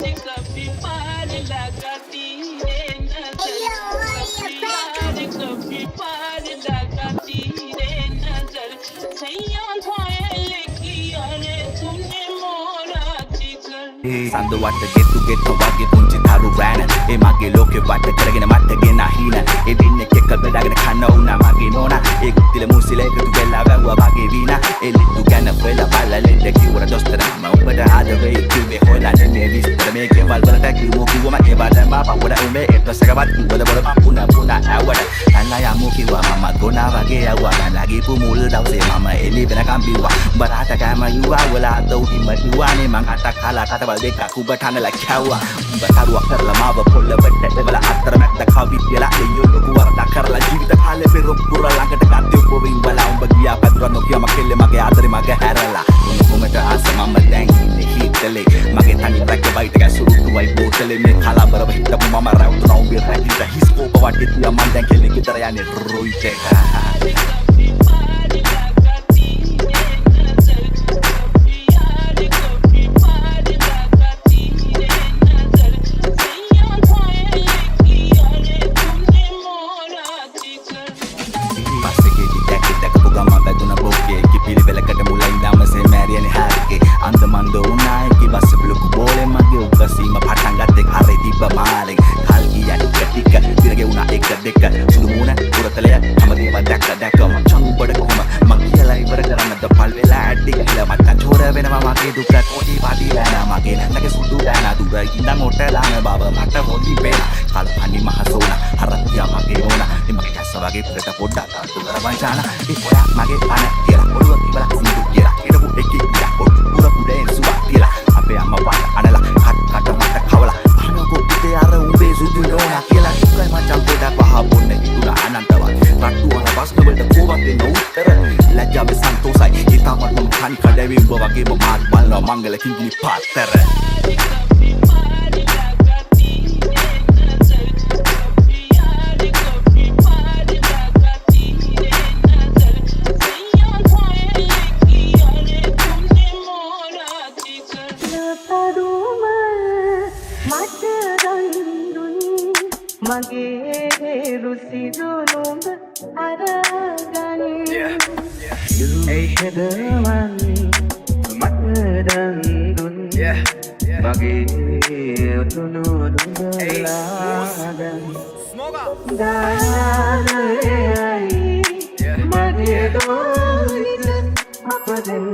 कभी पार लगाती रे नजर कभी पार लगाती रे नजर सैया घायल किया रे तूने मोरा जिगर Sandu watta gettu wage punchi tharu rana e mage loke watta karagena mattege nahina e dinne kekkal bedagena kanna una mage nona e guttile musile ekatu wella gawa wage vina e littu ganna wella balla lende kiwara dostara ma ubada adave kiwe hola nenne vistar meke walwalata kiwo kiwama e bada ma pawada ume e tosagabat kiwala bola puna awada alla yamu kiwa mama gona wage awa lagi pumul dawse mama eli bena kambiwa barata kama yuwa wala tau himma yuwa ne mangata kala kata balde aku bertanda like kawa Bataru akar la mawa pola bete Wala atar mek da kawi tiala Leyo loku war dakar la jivita Kale pero pura langka dekati upo wala Umbagia padra nokia makele mage adari mage herala Umeta asa mama dengi ne hitele Mage tani brake baita ka suru tuwai botele Me khala baraba hita mama rau tu naum bir rakita Hisko pawati tiya mandang kele kita rayane ruite Andamando unai ki bas beluk boleh mage ukasima patangate kare diba male kalgi ya ketika dirage una ekadeka sudumuna urataleya amadi wadakka dakka changu bada kohoma magiyala ibara karana da palvela addi gila matta chora wenama mage duka kodi wadi lana mage nage sudu dana dura indang hotelana baba matta hodi pena kala pani mahasona haratya mage ona emage kasawage purata podda tantu garawancana e oya mage pana tira oduwa kibala sindu tira edabu ekki ya pura kudain suwa tira ape amma wala anala kata mata kawala anago ite ara umbe sudu dona kila kai macam poda paha bonne ituna anantawa ratu ana basna belta kowate no uttara lajja be santosai itamat mom kan kadawi umba wage mat balna mangala kingli pattara Mage rusi zulum aragani hey hedaman matdan dun mage tunu dulagan dai mage dolit apaden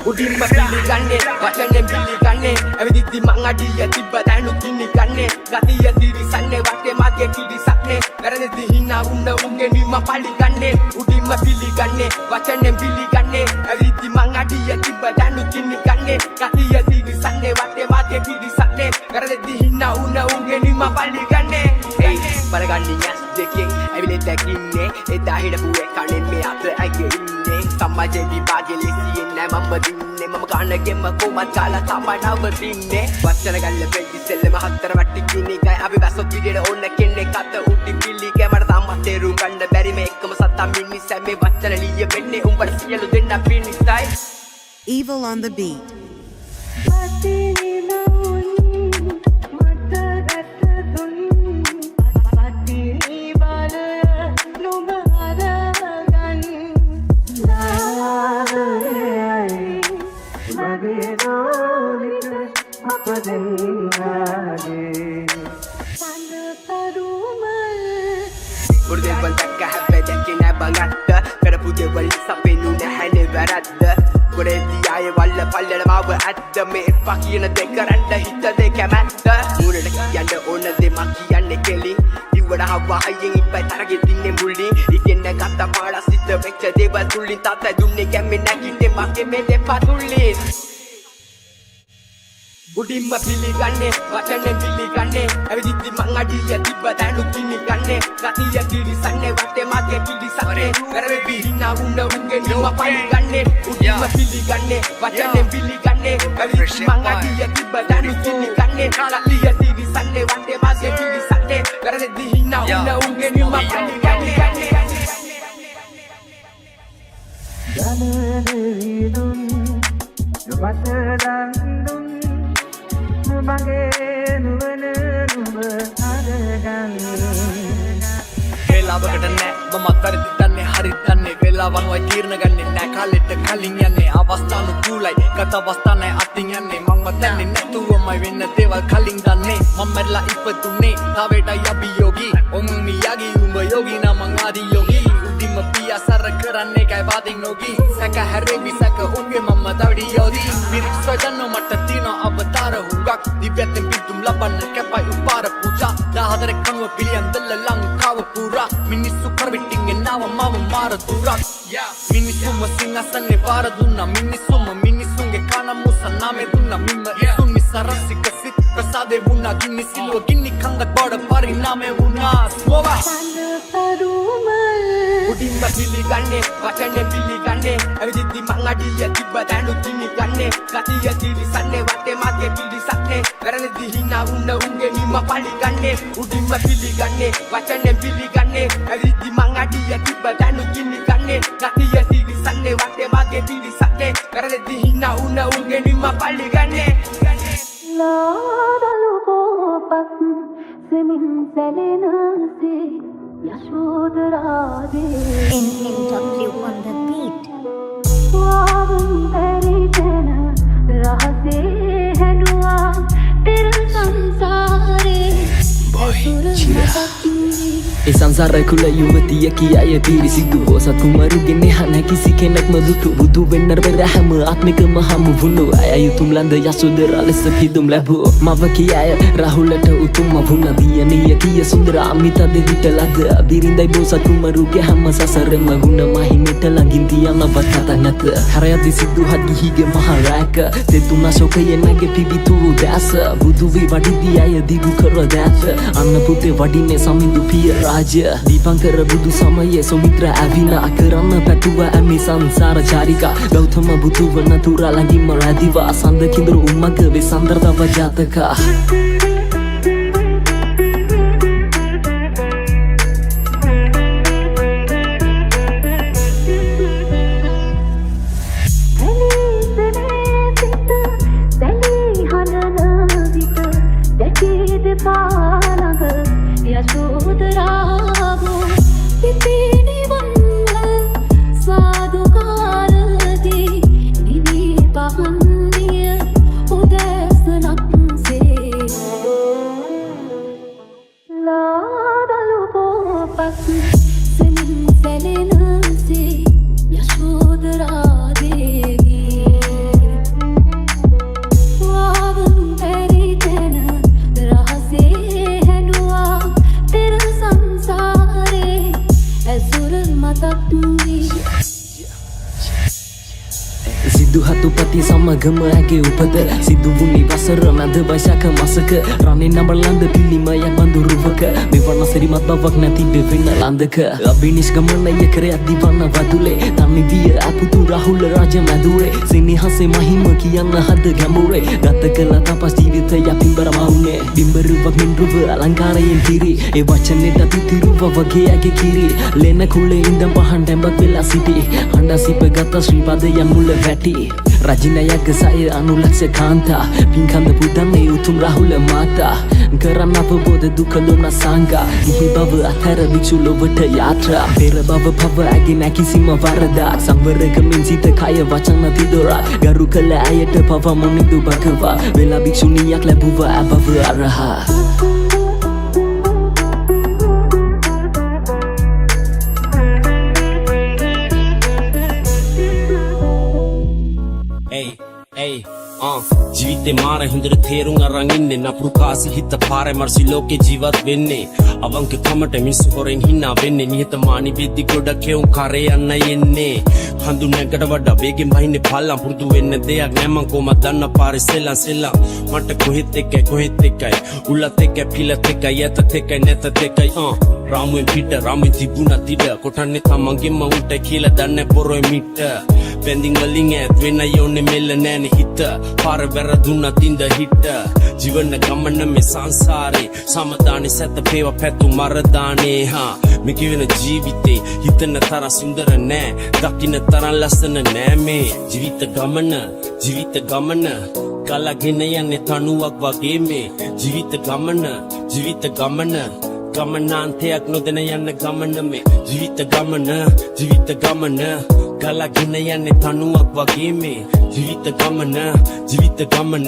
Udimma pilih gane, wacana pilih gane Every di mangadi ya tiba tanu kini gane Gati ya diri sane, wate mage kiri sakne Karena di hina una unge nima pali gane Udimma pilih gane, wacana pilih gane Every di mangadi ya tiba tanu kini gane Gati ya diri sane, wate mage kiri sakne Karena di hina una unge nima pali gane Hey, para gandinya sedeking, every tekinne Eta hida buwe kane me ate age inne Samaje vibage lesiye mama dinne mama kanagema komat kala tama navatinne වචන ගල්ල වෙච්චි සෙල්ලම හතර වටි කිනි ගයි අපි වැස්සොත් විදියට ඕන කෙනෙක් අත උඩි පිලි camera තාම තේරුම් ගන්න බැරි මේ එකම සතා මිනිස් හැමේ වචන ලිය වෙන්නේ උඹට සියලු දෙන්න පිනිස්සයි Evil on the beat Burde baltakka habbedeki ne bangatta Kara pude wal sapenu ne hane varadda Kore diyaye walla pallana mawa adda Me pakiyana dekaranda hitta de kamatta Murada kiyanda ona de makiyane keli Iwada hawa hayen ippai tarage dinne mulli Igenna katta paada sitta veccha deva tullin Tata dunne gamme nakite make me de patullin Udimma pilih gane, wacana pilih gane Everything mangadi ya tiba tanu kini gane Gati ya diri sane, wate mage kiri sakne Karena bihina una unge nima pali gane Udimma pilih gane, wacana pilih gane Everything mangadi ya tiba tanu kini gane Gati ya diri sane, wate mage kiri sakne Karena bihina una unge nima pali gane Gane vidun, matdan dun මගේ නුවණ නුඹ අරගන්නේ වේලාවකට නෑ මමත් වැරදි දන්නේ හරි දන්නේ වේලාවන් වයි තීරණ ගන්නේ නෑ කාලෙට කලින් යන්නේ අවස්ථානුකූලයි ගත අවස්ථා නෑ අතින් යන්නේ මම දන්නේ නැතුවමයි වෙන්න දේවල් කලින් දන්නේ මම මැරලා ඉපදුනේ තාවේටයි අභියෝගී ඔම් මියාගී උඹ යෝගී නම් මං ආදි යෝගී උදිම පියාසර කරන්නේ කයි වාදින් නොගී සැක හැරෙවි සැක උන්ගේ මම දවඩි යෝදී මිරික් සොයදන්නෝ මට තියෙන අවතාර හුඟක් දිව්‍යයෙන් පිටුම් ලබන්න කැපයි උපාර පූජා දාහදරේ කනුව පිළියන් දෙල්ල ලංකාව පුරා මිනිස්සු කරවිටින් එනව මම මාර දුරක් මිනිස්සුම සිංහසන්නේ පාර දුන්නා මිනිස්සුන්ගේ කන මුස නාමේ දුන්නා මිම්ම ඉසුන් නිසරසික සිත් ප්‍රසාදේ වුණා ගිනි සිලුව ගිනි කංග බඩ පරිණාමේ වුණා ස්වවා උඩින්ම පිළිගන්නේ වචනේ පිළිගන්නේ ඇවිදිද්දි මං අඩිය තිබ්බ දැනු ගිනි ගන්නේ ගතිය තිරිසන්නේ වටේ මාගේ පිළිසක්නේ වැරදි හිනා වුණ උන්ගේ නිම පරිගන්නේ උඩින්ම පිළිගන්නේ වචනේ පිළිගන්නේ ඇවිදිද්දි මං අඩිය තිබ්බ දැනු ගිනි ගන්නේ ගතිය තිරිසන්නේ වටේ මාගේ පිළිසක්නේ වැරදි හිනා වුණ උන්ගේ නිම පරිගන්නේ ලාදලු පොපත් සෙමින් සැලෙනසේ යශෝදරාදේ NNW on the beat. ස්වාවන් පරිතන රහසේ හැඩුවා පෙර සංසාරේ ඒ සංසාර කුල යුවතිය කියාය පිරිසිදු බෝසත් කුමරුගෙන හන කිසි කෙනෙක් මදුතු බුදු වෙන්නර පෙර හැම ආත්මිකම හමු වුණු අය යුතුම් ලන්ද යසෝදරා ලෙස පිදුම් ලැබුව මව කියාය රාහුලට උතුම් වුණ දියණිය කිය සුන්දර අමිත දෙවිට ලද බිරිඳයි බෝසත් කුමරුගේ හැම සසරෙම ගුණ මහිමෙට ළඟින් තියනවත් කත නැත හරයදි සිද්ධුහත් ගිහිගේ මහරාක තෙතුන ශෝකයේ නැගේ පිවිතුරු දැස බුදු වී වඩිදී අය දිගු කර දැත අන්න පුතේ වඩින්නේ සමිඳු පිය රාජ්‍ය දීපංකර බුදු සමයේ සොමිත්‍ර ඇවිනා කරන්න පැතුව ඇමි සංසාර චාරිකා ගෞතම බුදු වන තුරා ළඟින්ම රැදිවා සඳ කිඳුරු උම්මක වෙසන්දර තව ජාතකා යශෝදරාවෝ පිපිනි වන්න සාදුකාරදී නිවි පහන්නිය උදැසනක්සේ ලාදලු පොපත් සෙමින් සැලෙනසේ යශෝදරාදේවී ස්වාවන් පරිතන රහසේ හැඩුවා පෙර සංසාරේ ඇසුර මතක් වී සිදුහතුපති සමගම ඇගේ උපත සිදුවුණි වසර මැද වශක මසක රණේ නඹලන්ද පිළිමයක් බඳුරුවක මෙවන සිරිමත් බවක් නැති බෙවෙන්න ලන්දක අභිනිෂ්ගමනය කර අධිවන්න වදුලේ තනිදිය අපුතු රාහුල රාජ මැදුරේ සිනිහසේ මහිම කියන්න හද ගැඹුරේ ගත කළ තපස් ජීවිතය පිඹර මවුනේ බිම්බරුවක් මින්රුව අලංකාරයෙන් කිරි ඒ වචනෙට තිතිරුව වගේ ඇගේ කිරි ලෙන කුලේ ඉඳන් පහන් ඩැඹක් වෙලා සිටි හඬ සිප ගත ශ්‍රීපදය මුල වැටි රජිනයක සය අනුලක්ෂ කාන්තා පින්කන්ද පුදන්නේ උතුම් රාහුල මාතා කරන්න අපබෝධ දුක ලොන සංගා ගිහි බව අතර වික්ෂු ලොවට යාත්‍රා පෙර බව පව ඇගේ නැකිසිම වරදක් සංවරකමින් සිත කය වචන තිදොරා ගරු කළ ඇයට පව මොනිදු භගවා වෙලා භික්ෂුණියක් ලැබුව ඇබව අරහා ජීවිතේ මාර හිඳට තේරුම් අරන් ඉන්නේ නපුරු කාසි හිත පාරේ මර්සි ලෝකේ ජීවත් වෙන්නේ අවංක කමට මිනිස්සු හොරෙන් හිනා වෙන්නේ නිහතමානී වෙද්දි ගොඩක් එවුන් කරේ යන්න යන්නේ හඳුනකට වඩා වේගෙන් බහින්නේ පල්ලම් පුරුදු වෙන්න දෙයක් නෑ මං කොහමද දන්න පාරේ සෙල්ලම් මට කොහෙත් එකයි උලත් එකයි පිලත් එකයි යතත් එකයි නැතත් එකයි රාමුවෙන් පිට රාමුවෙන් තිබුණා තිඩ කොටන්නේ තමන්ගෙම උන්ට කියලා දන්නේ පොරොයි මිට බෙන්දිං වලින් ඇත් වෙන යෝනේ මෙල්ල නෑනේ හිත පාර වැරදුනා තින්ද හිට ජීවන ගමන මේ සංසාරේ සමදානේ සැත පේව පැතු මරදානේ මේ කිවෙන ජීවිතේ හිතන තරම් සුන්දර නෑ දකින්න තරම් ලස්සන නෑ මේ ජීවිත ගමන ගලගෙන යන්නේ තනුවක් වගේ මේ ජීවිත ගමන ගමනාන්තයක් නොදැන යන්න ගමන මේ ජීවිත ගමන ගලගෙන යන්නේ තනුවක් වගේ මේ ජීවිත ගමන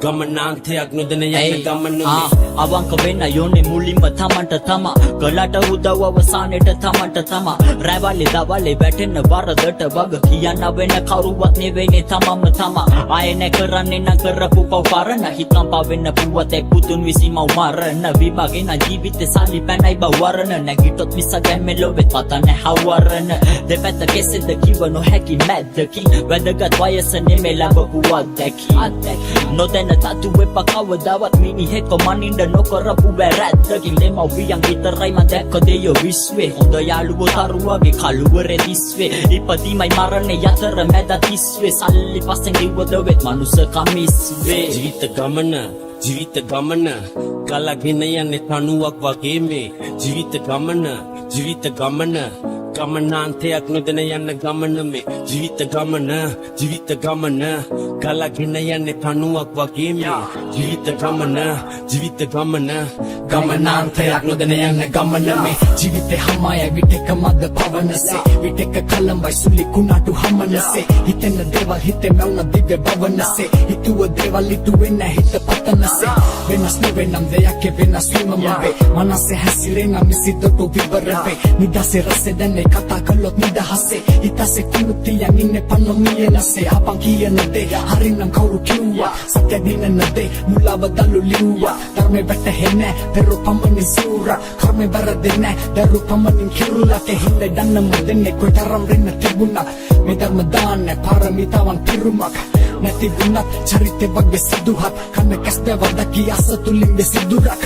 ගමනාන්තයක් නොදැන යන්න ගමන මේ අවංක වෙන්න යෝනේ මුලින්ම තමන්ට තමා ගලට උදව් අවසානෙට තමන්ට තමා රැවලේ දවලේ වැටෙන වරදට වග කියන්න වෙන කවුරුවත් නෙවෙයිනේ තමම තමා ආයේ නැ කරන්නේ නම් කරපු පව් පරණ හිතම් පවෙන්න පුවතේ පුතුන් විසිමව මරණ විභාගෙන ජීවිතේ සල්ලි පැනයි බවරණ නැගිටොත් මිස ගැම්මේ ලොබෙත් පතන හවරණ දෙපැත්ත කෙසෙද කිව නොහැකි මැද්දකින් වැදගත් වයස නෙමෙයි ලැබපු අත්දැකීම් නොදැන තතු වෙප කවදාවත් මිනිහෙක් කොමනින්ද නොකරපු වැරැද්දකින් දෙමව්පියන් විතරයි මම දැක්ක දෙය විශ්වේ හොඳ යාළුවෝ තරුවගේ කළුවරේ දිස්වේ ඉපදීමයි මරණේ යතර මැද තිස්වේ සල්ලි පස්සෙන් කිව්වද වෙත් මනුස්සකම ඉස්වේ ජීවිත ගමන ගලගෙන යන්නේ තනුවක් වගේ මේ ජීවිත ගමන ගමනාන්තයක් නොදැන යන්න ගමන මේ ජීවිත ගමන ගලගෙන යන්නේ තනුවක් වගේ මේ ජීවිත ගමන ගමනාන්තයක් නොදැන යන්න ගමන මේ ජීවිතේ හමාය විටක මද පවනසේ විටක කලම්බයි සුලි කුණාටු හමනසේ හිතෙන දේවල් හිතේ මැවුන දිව්‍ය භවනසේ හිතුව දේවල් හිතුවේ නැ හිත පතනසේ වෙනස් නොවෙනම් දෙයක් වෙනස් වීම මගේ මනසේ හැසිරෙන මිසිතට විවරවේ නිදසේ රසේ දැනේ කතා කළොත් නිදහසේ හිතසේ කුණුතියන් ඉන්නේ පන්නොමියනසේ අපන් කියන දේ හරිනම් කවුරු කිව්වා සත්‍ය දිනන දේ මුලව දලු ලිව්වා ධර්මේ වැටහෙන්නේ පෙරු පමණින් සූරා කර්මේ බරදෙන්නේ දරු පමණින් කිරුලා තෙහිඳ දන්නම දෙන්නේ කොතරම් රෙන්න තිබුණා මේ ධර්ම දාන්නේ පාරමිතාවන් පිරුමක් නැති වුණත් චරිතේ වගේ සිදුහත් කන්න කැස්බව දකි අසතුලින් සිදුරක්